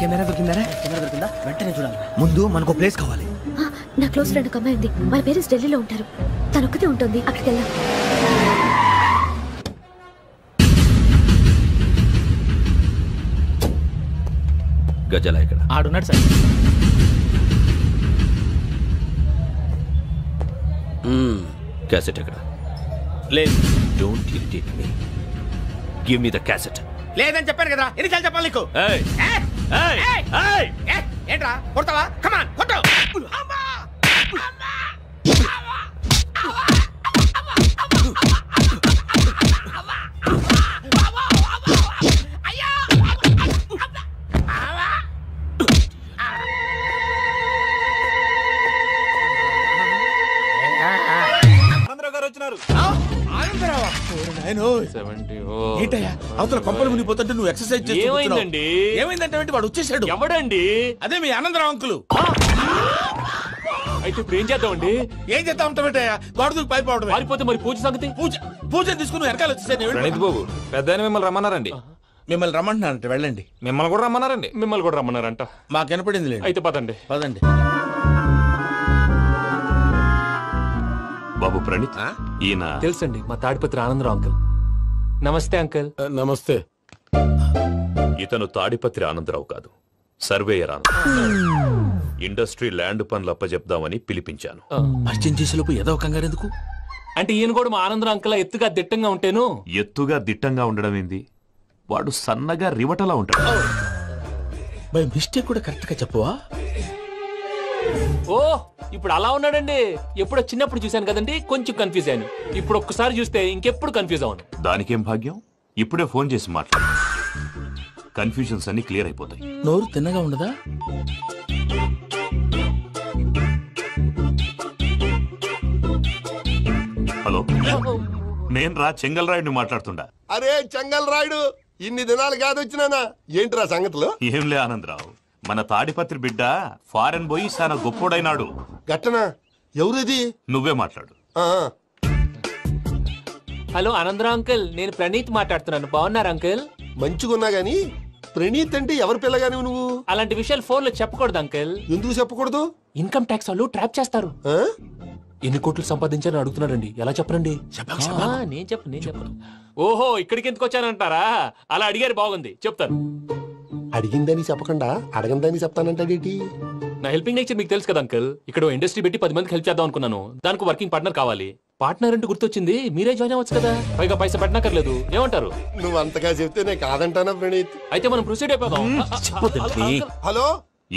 కెమెరా దొరికిందా? కెమెరా దొరికిందా? వెంటనే చూడాలి. ముందు మనకు ప్లేస్ కావాలి. నా క్లోజ్ ఫ్రెండ్ ఒక అమ్మాయి ఉంది. వాళ్ళ పేరెంట్స్ ఢిల్లీలో ఉంటారు. తను ఒక్కతే ఉంటుంది. అక్కడికి వెళ్దాం. గజల ఇక్కడ ఆడున్నాడు సార్. క్యాసెట్ ఎక్కడ? లేదు. Don't irritate me. Give me the cassette. లేదని చెప్పాను కదా, ఎన్నిసార్లు చెప్పాలి నీకు? ఏయ్ ఏంట్రా కొడతావా? కమాన్ కొట్టు. అవతల కొంపలు మునిగిపోతుంటే నువ్వు ఎక్సర్సైజ్ చేస్తూ ఏమైందండి? ఏమైందంటే వాడు వచ్చేసాడు. ఎవడండి? అదే మీ ఆనందరావు అంకులు. అయితే ఇప్పుడు ఏం చేద్దామండి? ఏం చేస్తా ఉంటావేటయ్యా? వాడు పైపోవడం. పారిపోతే మరి పూజ సంగతి? పూజ తీసుకుని వెనకాల వచ్చేసాను. ప్రణీత్ బాబు పెద్ద మిమ్మల్ని రమ్మన్నారండి. మిమ్మల్ని రమ్మంటున్నారంట, వెళ్ళండి. మిమ్మల్ని కూడా రమ్మన్నారండి. మిమ్మల్ని కూడా రమ్మన్నారంట. మాకు వినపడింది లేదు. అయితే పదండి. పదండి. బాబు ప్రణీత్, ఈయన తెలుసండి, మా తాడిపత్రి ఆనందరావు అంకుల్. నమస్తే అంకుల్. నమస్తే. ఇతను తాడిపత్రి ఆనందరావు కాదు, సర్వేయర్ ఆనందరావు. ఇండస్ట్రీ ల్యాండ్ పనులు అప్పచెప్దామని పిలిపించాను. పరిచయం చేసేలోపు ఏదో కంగారు ఎందుకు? అంటే ఈయన కూడా మా ఆనందరావు అంకుల్ ఎత్తుగా దిట్టంగా ఉంటాను. ఎత్తుగా దిట్టంగా ఉండడం ఏంది? వాడు సన్నగా రివటలా ఉంటాడు. బై మిస్టేక్ కూడా కరెక్ట్ గా చెప్పవా? ఓ ఇప్పుడు అలా ఉన్నాడండి. ఎప్పుడో చిన్నప్పుడు చూశాను కదండి, కొంచెం కన్ఫ్యూజ్ అయ్యాను. ఇప్పుడు ఒక్కసారి చూస్తే ఇంకెప్పుడు కన్ఫ్యూజ్ అవును. దానికేం భాగ్యం, ఇప్పుడే ఫోన్ చేసి మాట్లాడు. కన్ఫ్యూజన్స్ అన్ని క్లియర్ అయిపోతాయి. నోరు తిన్నగా ఉండదా? హలో, నేను రా చెంగల్ రాయుడిని మాట్లాడుతుండా. అరే చెంగల్ రాయుడు, ఇన్ని దినాలు కాదు వచ్చినానా? ఏంట్రా సంగతులు? ఏంలే ఆనందరావు, మన తాడిపత్రి బిడ్డ ఫారెన్ పోయి చాలా గొప్పోడైనాడు. గట్టనా? ఎవరిది? నువ్వే మాట్లాడు. హలో ఆనందరావు అంకుల్, నేను ప్రణీత్ మాట్లాడుతున్నాను. బాగున్నారు అంకుల్? మంచిగున్నా గాని ప్రణీత్ అంటే ఎవరి పిల్లగాని నువ్వు? అలాంటి విషయాలు ఫోన్ లో చెప్పకూడదు అంకుల్. ఎందుకు చెప్పకూడదు? ఇన్కమ్ ట్యాక్స్ వాళ్ళు ట్రాప్ చేస్తారు. ఎన్ని కోట్లు సంపాదించాలని అడుగుతున్నారండి. ఎలా చెప్పరండి? నేను చెప్పను. ఓహో, ఇక్కడికి ఎందుకు వచ్చానంటారా? అలా అడిగారు, బాగుంది, చెప్తాను. అడిగిందని చెప్పకుండా అడగందని చెప్తానంటాడేటి? నా హెల్పింగ్ నేచర్ మీకు తెలుసు కదా అంకుల్. ఇక్కడ ఇండస్ట్రీ పెట్టి 10 మందికి హెల్ప్ చేద్దాం అనుకున్నాను. దానికి వర్కింగ్ పార్ట్నర్ కావాలి. పార్ట్నర్ అంటే గుర్తొచ్చింది, మీరే జాయిన్ అవ్వచ్చు కదా. పైగా పైసా పెట్టనక్కర్లేదు. ఏమంటారు? నువ్వు అంతగా చెప్తేనే కాదంటానా ప్రణీత్? అయితే మనం ప్రొసీడ్ అయిపోదాం. హలో,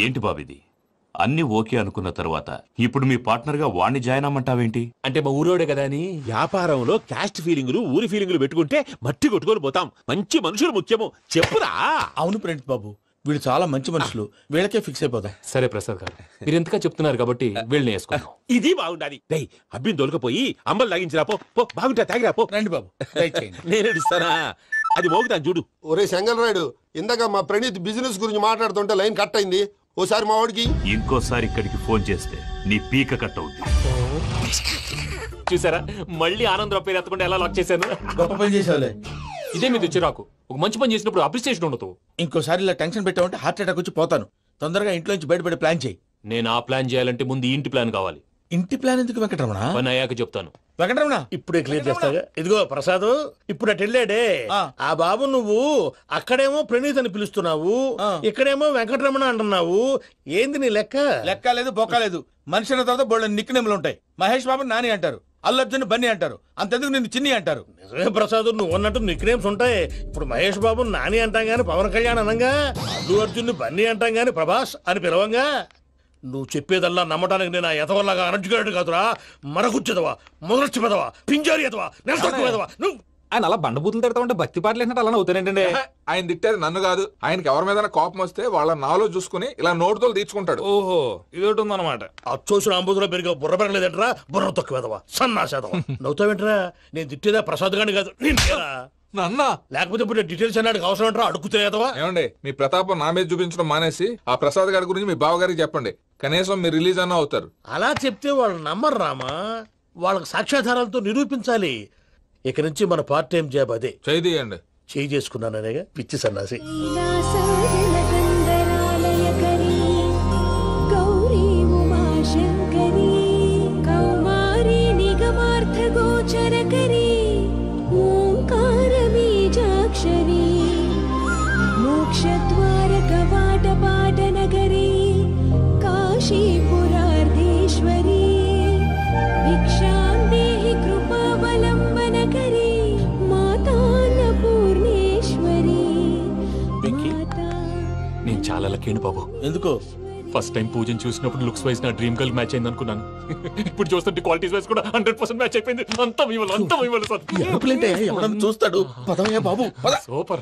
ఏంటి బాబిది? అన్ని ఓకే అనుకున్న తర్వాత ఇప్పుడు మీ పార్ట్నర్ గా వాణ్ణి జాయిన్ అమ్మంటావేంటి? అంటే మా ఊరోడే కదా అని. వ్యాపారంలో క్యాస్ట్ ఫీలింగులు, ఊరి ఫీలింగులు పెట్టుకుంటే మట్టి కొట్టుకొని పోతాం. మంచి మనుషులు ముఖ్యము. చెప్పురా. అవును ప్రణీత్ బాబు, వీళ్ళు చాలా మంచి మనుషులు. వీళ్ళకే ఫిక్స్ అయిపోతాం. సరే ప్రసాద్ గారు, మీరు ఎంతగా చెప్తున్నారు కాబట్టి వీళ్ళని వేసుకున్నాం. ఇది బాగుండాలి. డై అబ్బిని తోలుకపోయి అంబలు తాగించిరా పో. బాగుంటా, తాగిరా పో. రండి బాబు, నేను ఇస్తానా? అది మోగుతాను చూడు. ఒరే చెంగల్ రాయుడు, ఇందాక మా ప్రణీత్ బిజినెస్ గురించి మాట్లాడుతుంటే లైన్ కట్ అయింది. ఓసారి మా వాడికి ఇంకోసారి ఇక్కడికి ఫోన్ చేస్తే నీ పీక కట్ అవుతుంది. చూసారా, మళ్ళీ ఆనందరావు పేరు ఎత్తకుండా ఎలా లాక్ చేశాను. గొప్ప పని చేసావులే. ఇదే మీద చిరాకు. ఒక మంచి పని చేసినప్పుడు అప్రిసియేషన్ ఉండదు. ఇంకోసారి ఇలా టెన్షన్ పెట్టామంటే హార్ట్ అటాక్ వచ్చి పోతాను. తొందరగా ఇంట్లో నుంచి బయటపడే ప్లాన్ చేయి. నేను ఆ ప్లాన్ చేయాలంటే ముందు ఇంటి ప్లాన్ కావాలి. ఇంటి ప్లాన్ ఎందుకు వెంకటరమణ? పని అయ్యాక చెప్తాను. వెంకటరమణ ఇప్పుడే క్లియర్ చేస్తాగా. ఇదిగో ప్రసాద్, ఇప్పుడు అటు వెళ్ళాడే ఆ బాబు, నువ్వు అక్కడేమో ప్రణీత్ అని పిలుస్తున్నావు, ఇక్కడేమో వెంకటరమణ అంటున్నావు. ఏంది నీ లెక్క? లెక్క లేదు, బొక్క లేదు. మనిషి అన్న తర్వాత బోళ్ళ నిక్ నేమ్లు ఉంటాయి. మహేష్ బాబు నాని అంటారు, అల్లు అర్జున్ బన్నీ అంటారు, అంతెందుకు నిన్ను చిన్ని అంటారు. నిజమే ప్రసాద్, నువ్వు అన్నట్టు నిక్ నేమ్స్ ఉంటాయి. ఇప్పుడు మహేష్ బాబు నాని అంటాం గాని పవన్ కళ్యాణ్ అనంగా, అల్లు అర్జున్ బన్నీ అంటాం గాని ప్రభాస్ అని పిలవంగా. నువ్వు చెప్పేదల్లా నమ్మటానికి నేను ఎతవల్లాగా అనర్జుకేటెడ్ కాదురా. మరగుచ్చదవా, మొదలచ్చి పెదవా, పింజారి ఎదవా, నెలసొక్కు పెదవా. నువ్వు ఆయన అలా బండబూతులు తిడతా ఉంటే భక్తి పాటలు ఏంటంటే అలా అవుతానంటే. ఆయన తిట్టేది నన్ను కాదు, ఆయనకి ఎవరి మీద కోపం వస్తే వాళ్ళ నాలో చూసుకుని ఇలా నోటుతో తీర్చుకుంటాడు. ఓహో ఇదొకటి ఉందన్నమాట. అచ్చోసిన అంబుధులో పెరిగే బుర్ర పెరగలేదంటరా, బుర్ర తొక్కువేదవా సన్నాసేదవా. నవ్వుతావేంట్రా? నేను తిట్టేదా ప్రసాద్ గాని కాదు నన్నా. లేకపోతే ఇప్పుడు డీటెయిల్స్ అన్నాడు అవసరం అంటారా? అడుగుతాయేదవా? ఏమండి మీ ప్రతాపం నా మీద చూపించడం మానేసి ఆ ప్రసాద్ గారి గురించి మీ బావగారికి చెప్పండి. కనీసం మీరు రిలీజ్ అన్న అవుతారు. అలా చెప్తే వాళ్ళు నమ్మరు రామా, వాళ్ళకి సాక్ష్యాధారాలతో నిరూపించాలి. ఇక నుంచి మన పార్ట్ టైం జాబ్ అదే. చేయండి. చేయి చేసుకున్నాననేగా పిచ్చి సన్నాసి. मोक्षद्वार कवाट पाट नगरी काशीपुरार्धेश्वरी भिक्षां देहि कृपावलम्बनकरी मातान्नपूर्णेश्वरी. నేను చాలా లక్కీ బాబు. ఎందుకో? ఫస్ట్ టైం పూజను చూసినప్పుడు లుక్స్ వైజ్ నా డ్రీమ్ గర్ల్ మ్యాచ్ అయింది అనుకున్నాను. ఇప్పుడు చూస్తుంటే క్వాలిటీస్ వైజ్ కూడా 100% మ్యాచ్ అయిపోయింది. అంతా మీ వల్ల ఎవడన్నా చూస్తాడు. పదవయ్యా బాబు. సూపర్.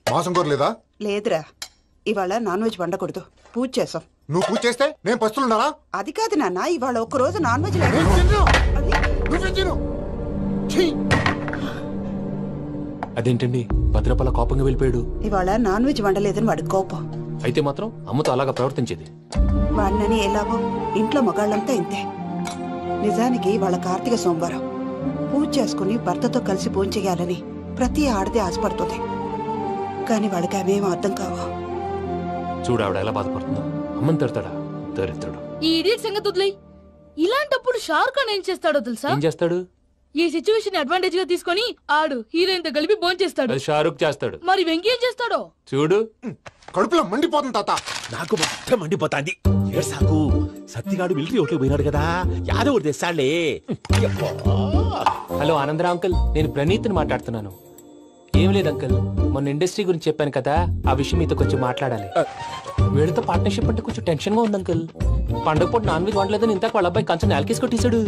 మాసం కోరలేదా? లేదురా, ఇవాళ నాన్ వెజ్ వండకూడదు. పూజ చేసాం. నువ్వు పూజ చేస్తే నేను పస్తులున్నారా? అది కాదు నాన్న, ఇవాళ ఒక్క రోజు నాన్ వెజ్ అదేంటండి భద్రపల కోపంగా వెళ్ళిపోయాడు? ఇవాళ నాన్ వెజ్ వండలేదని వాడి కోపం. అయితే మాత్రం అమ్మతో అలాగా ప్రవర్తించేది. వాడినని ఎలాగో ఇంట్లో మగాళ్ళంతా ఇంతే. నిజానికి వాళ్ళ కార్తీక సోమవారం పూజ చేసుకుని భర్తతో కలిసి పూజ చేయాలని ప్రతి ఆడదే ఆశపడుతుంది. కానీ వాళ్ళకి అవేం అర్థం కావు. చూడు ఆవిడ ఎలా బాధపడుతుందో. అమ్మని తిడతాడా దరిద్రుడు. ఈ ఇడియట్ సంగతి వదిలేయ్. ఇలాంటప్పుడు షారుఖ్ ఖాన్ ఏం చేస్తాడో తెలుసా? ఏం చేస్తాడు? ఈ సిచ్యువేషన్ అడ్వాంటేజ్ గా తీసుకొని ఆడు హీరోయిన్ తో కలిపి బోన్ చేస్తాడు. అది షారుఖ్ చేస్తాడు. మరి వెంకీ ఏం చేస్తాడో చూడు. కడుపులో మండిపోతుంది తాత. నాకు మొత్తం మండిపోతాంది. ఏడ్సాకు, సత్తిగాడు మిలిటరీ ఓట్లకు పోయినాడు కదా, యాదవ్ తెస్తాడులే. హలో ఆనందరావు అంకుల్, నేను ప్రణీత్ని మాట్లాడుతున్నాను. ఏం లేదు అంకుల్, మొన్న ఇండస్ట్రీ గురించి చెప్పాను కదా, ఆ విషయం మీతో కొంచెం మాట్లాడాలి. వీళ్ళతో పార్ట్నర్షిప్ అంటే కొంచెం టెన్షన్ గా ఉంది అంకుల్. పండుగ పూట నాన్ వెజ్ వండలేదని ఇంతకు వాళ్ళ అబ్బాయి కంచెం నేలకేసి కొట్టేశాడు.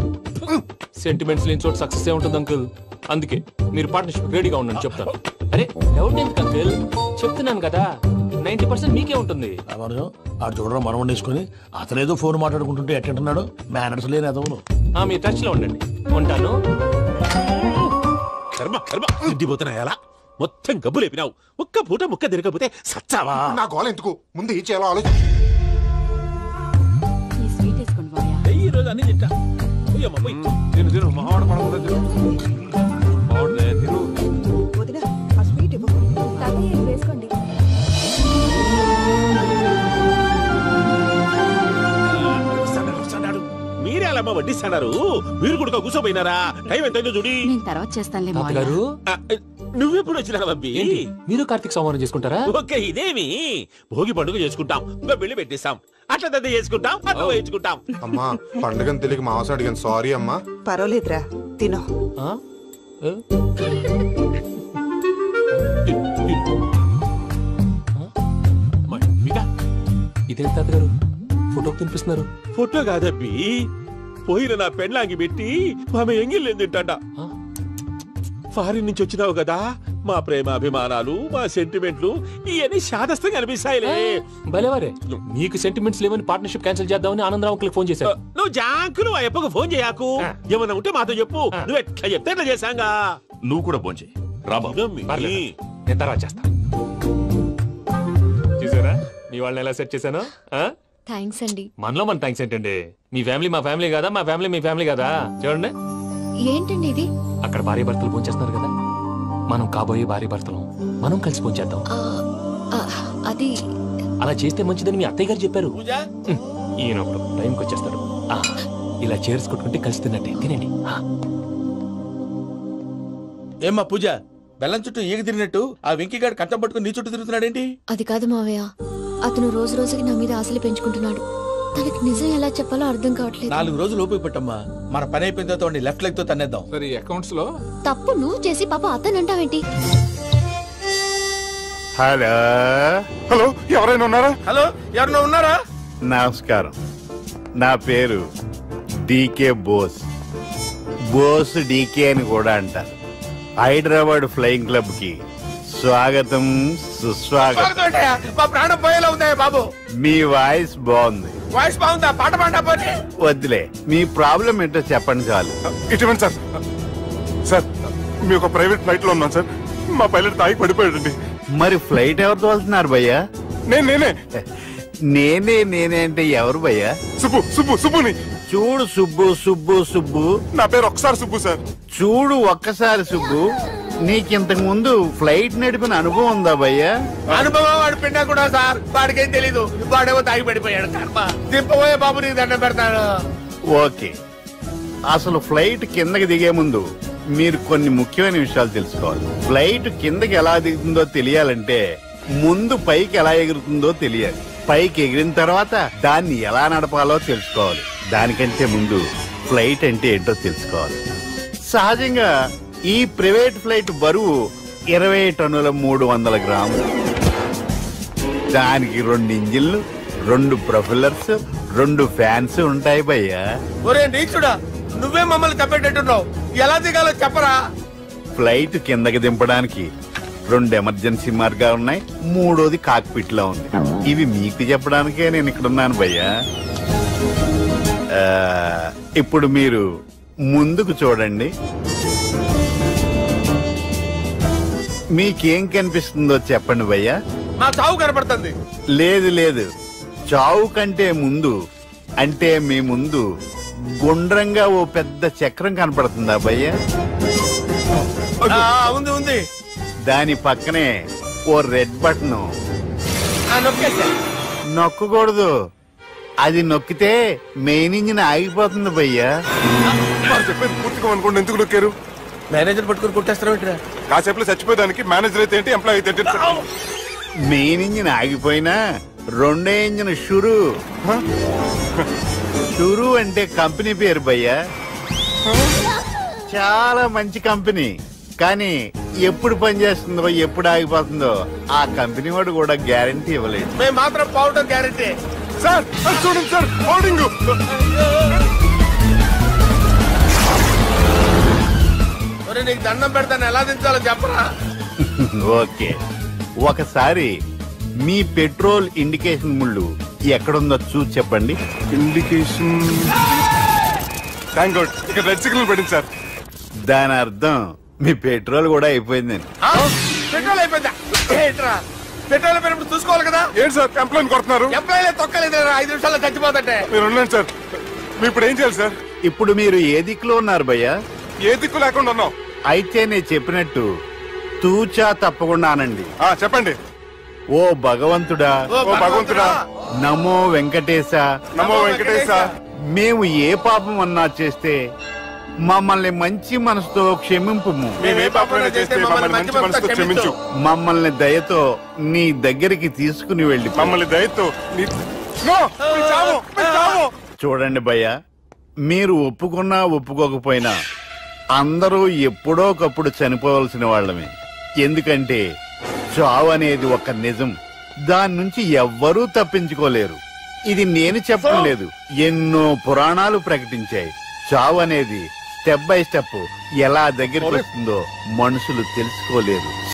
సెంటిమెంట్స్ లేని చోట సక్సెస్ ఏ ఉంటుంది అంకుల్. అందుకే మీరు పార్ట్నర్షిప్ రెడీగా ఉండండి చెప్తాను. అరే డౌట్ ఎందుకు అంకుల్, చెప్తున్నాను కదా 90% మీకే ఉంటుంది. ఆడు చూడడం మనం వండేసుకుని అతనేదో ఫోన్ మాట్లాడుకుంటుంటే ఎట్టుంటున్నాడు. మేనర్స్ లేని అదవును. మీ టచ్ లో ఉండండి. ఉంటాను. కర్మ కర్మ ఇంటిపోతున్నా ఎలా మొత్తం గబ్బు లేపినావు. ఒక్క పూట ముక్క తిరగకపోతే సచ్చావా? నా గోల ఎందుకు, ముందు ఏం చేయాలో ఆలోచించు. ఈ రోజు అన్ని తింటా. తిను తిను మావాడు పడకుండా తిను. బాగుండే తిను. వదినా ఆ స్వీట్ ఇవ్వు. వేసుకోండి. మీరే అలా వడ్డిస్తున్నారు. మీరు కూడా కూర్చోపోయినారా? టైం ఎంతైందో చూడి. నేను తర్వాత చేస్తానులే గారు. నువ్వెప్పుడు వచ్చినా బంబి? మీరు కార్తీక సంహారం చేసుకుంటారా? ఓకే, ఇదేమి భోగి పండుగ చేసుకుంటాం, బిల్లు పెట్టిస్తాం, అట్లా దద్ద చేసుకుంటాం, అట్లా వేయించుకుంటాం. అమ్మా పండుగని తెలియక మాంసం అడిగాను, సారీ అమ్మా. పర్వాలేదురా, తినో. ఇదేం తాతగారు ఫోటోకి తినిపిస్తున్నారు? ఫోటో కాదబ్బి, పోయిన నా పెళ్ళాంగి పెట్టి ఆమె ఎంగిల్లేం తింటాడ. ఫారిన్ నుంచి వచ్చినావు కదా, మా ప్రేమ అభిమానాలు, మా సెంటిమెంట్లు ఇవన్నీ శాదస్తంగా అనిపిస్తాయిలే. భలేవారే, మీకు సెంటిమెంట్స్ లేవని పార్ట్నర్షిప్ క్యాన్సిల్ చేద్దామని ఆనందరావు అంకుల్ ఫోన్ చేశారు. నువ్వు జాంకులు ఆ ఎప్పకు ఫోన్ చేయకు. ఏమన్నా ఉంటే మాతో చెప్పు. నువ్వు ఎట్లా చెప్తే ఎట్లా చేశాంగా. నువ్వు కూడా ఫోన్ చేయి. రాబా నేను తర్వాత చేస్తా. చూసారా మీ వాళ్ళని ఎలా సెట్ చేశాను? థ్యాంక్స్ అండి. మనలో మన థ్యాంక్స్ ఏంటండి? మీ ఫ్యామిలీ మా ఫ్యామిలీ కదా, మా ఫ్యామిలీ మీ ఫ్యామిలీ కదా. చూడండి ఏంటండి ఇది? అక్కడ భార్య భర్తలు పోంచేస్తున్నారు కదా, మనం కాబోయే భార్య భర్తలు మనం కలిసి పోంచేద్దాం. అది అలా చేస్తే మంచిదని మీ అత్తయ్య గారు చెప్పారు. ఈయనప్పుడు టైంకి వచ్చేస్తాడు. ఇలా చేర్స్ కొట్టుకుంటే కలిసి తిన్నట్టే. తినండి. ఏమ్మా పూజ, బెల్లం చుట్టూ ఈగ తిరిగినట్టు ఆ వెంకీగాడు కంచం పట్టుకుని నీ చుట్టూ తిరుగుతున్నాడేంటి? అది కాదు మావయ్య, అతను రోజు రోజుకి నా మీద ఆశలు పెంచుకుంటున్నాడు. తనకి నిజం ఎలా చెప్పాలో అర్థం కావట్లేదు. 4 రోజులు ఓపిక పట్టమ్మా, మన పని అయిపోయిన తర్వాత లెఫ్ట్ లెగ్ తో తన్నేద్దాం. సరే అకౌంట్స్ లో తప్పు నువ్వు చేసి పాప అతను అంటావేంటి? హలో హలో, ఎవరైనా ఉన్నారా? హలో, ఎవరైనా ఉన్నారా? నమస్కారం, నా పేరు డీకే బోస్. బోస్ డీకే అని కూడా అంటారు. హైదరాబాద్ ఫ్లయింగ్ క్లబ్ కి స్వాగతం సుస్వాగతం. మా ప్రాణం పోయేలా ఉందా బాబు? మీ వాయిస్ బాగుంది. వాయిస్ బాగుందా? పాట పాడా పోనీ. వద్దులే, మీ ప్రాబ్లం ఏంటో చెప్పండి చాలు. ఇటువంటి సార్ సార్ మీ ఒక ప్రైవేట్ ఫ్లైట్ లో ఉన్నాం సార్. మా పైలట్ తాగి పడిపోయాడండి. మరి ఫ్లైట్ ఎవరు తోలుతున్నారు భయ్యా? నేనే నేనే అంటే ఎవరు భయ్యా? సుబ్బుని చూడు సుబ్బు నా పేరు ఒకసారి సుబ్బు సార్. చూడు ఒక్కసారి సుబ్బు, నీకింతకు ముందు ఫ్లైట్ నడిపిన అనుభవం ఉందా భయ్యా? అనుభవం వాడు పిండా కూడా సార్, వాడికేం తెలీదు. వాడేమో తాగి పడిపోయాడు. కర్మ దింపబోయే బాబు నీకు దండం పెడతాడు. ఓకే, అసలు ఫ్లైట్ కిందకి దిగే ముందు మీరు కొన్ని ముఖ్యమైన విషయాలు తెలుసుకోవాలి. ఫ్లైట్ కిందకి ఎలా దిగుతుందో తెలియాలంటే ముందు పైకి ఎలా ఎగురుతుందో తెలియాలి. పైకి ఎగిరిన తర్వాత దాన్ని ఎలా నడపాలో తెలుసుకోవాలి. దానికంటే ముందు ఫ్లైట్ అంటే ఏంటో తెలుసుకోవాలి. సహజంగా ఈ ప్రైవేట్ ఫ్లైట్ బరువు 20 టన్నుల 300 గ్రాములు. దానికి 2 ఇంజిన్లు, 2 ప్రొఫెల్లర్స్, 2 ఫ్యాన్స్ ఉంటాయి భయ్యా. ఒరే నీచుడా, నువ్వే మమ్మల్ని తప్పేటట్టున్నావు. ఎలా దిగాలో చెప్పరా? ఫ్లైట్ కిందకి దింపడానికి 2 ఎమర్జెన్సీ మార్గాలు ఉన్నాయి. 3వది కాక్పిట్ లో ఉంది. ఇవి మీకు చెప్పడానికే నేను ఇక్కడ ఉన్నాను భయ్యా. ఇప్పుడు మీరు ముందుకు చూడండి. మీకేం కనిపిస్తుందో చెప్పండి భయ్యా. నా చావు కనపడుతుంది. లేదు, చావు కంటే ముందు అంటే మీ ముందు గుండ్రంగా ఓ పెద్ద చక్రం కనపడుతుందా భయ్యా? ఉంది. దాని పక్కనే ఓ రెడ్ బటన్. నొక్కకూడదు, అది నొక్కితే మెయిన్ ఇంజిన్ ఆగిపోతుంది భయ్యా. చెప్పేది పూర్తిగా అనుకోండి. ఎందుకు నొక్కారు? మేనేజర్ పట్టుకుని కొట్టేస్తారా? కాసేపులో చచ్చిపోయేదానికి మేనేజర్ అయితే ఏంటి, ఎంప్లాయ్ అయితే ఏంటి? మెయిన్ ఇంజిన్ ఆగిపోయినా 2వ ఇంజిన్ షురు అంటే కంపెనీ పేరు భయ్యా. చాలా మంచి కంపెనీ, కానీ ఎప్పుడు పనిచేస్తుందో ఎప్పుడు ఆగిపోతుందో ఆ కంపెనీ వాడు కూడా గ్యారంటీ ఇవ్వలేదు. మేము మాత్రం పౌడర్ గ్యారంటీ. సార్ చూడండి సార్, హోర్డింగ్. నీకు దండం పెడతాను, ఎలా దించాలో చెప్పరా? ఓకే, ఒకసారి మీ పెట్రోల్ ఇండికేషన్ ముళ్ళు ఎక్కడుందో చూసి చెప్పండి. ఇండికేషన్ థ్యాంక్ గాడ్, ఇక్కడ రెడ్ సిగ్నల్ పడింది సార్. దాని అర్థం మీ పెట్రోల్ కూడా అయిపోయిందని. పెట్రోల్ అయిపోయిందా? పెట్రోల్ అయిపోయినప్పుడు చూసుకోవాలి కదా. ఏంటి సార్ కంప్లైంట్ కొడుతున్నారు? ఎంప్లాయీ తొక్కలేదు, 5 నిమిషాల్లో చచ్చిపోతుంటే. మీరు ఉండండి సార్. మీరు ఇప్పుడు ఏం చేయాలి సార్? ఇప్పుడు మీరు ఏ దిక్కులో ఉన్నారు భయ్యా? ఏ దిక్కు లేకుండా ఉన్నాం. అయితే నేను చెప్పినట్టు తూచా తప్పకుండా అనండి. చెప్పండి. ఓ భగవంతుడా, నమో వెంకటేశ, నమో వెంకటేశ. మేము ఏ పాపం అన్నా చేస్తే మమ్మల్ని మంచి మనసుతో క్షమింపు. మమ్మల్ని దయతో నీ దగ్గరికి తీసుకుని వెళ్ళి మమ్మల్ని దయతో చూడండి భయ్యా, మీరు ఒప్పుకున్నా ఒప్పుకోకపోయినా అందరూ ఎప్పుడో ఒకప్పుడు చనిపోవలసిన వాళ్ళమే. ఎందుకంటే చావు అనేది ఒక నిజం, దాని నుంచి ఎవ్వరూ తప్పించుకోలేరు. ఇది నేను చెప్పడం లేదు, ఎన్నో పురాణాలు ప్రకటించాయి. చావు అనేది స్టెప్ బై స్టెప్ ఎలా దగ్గరికి వస్తుందో మనుషులు తెలుసుకోలేరు.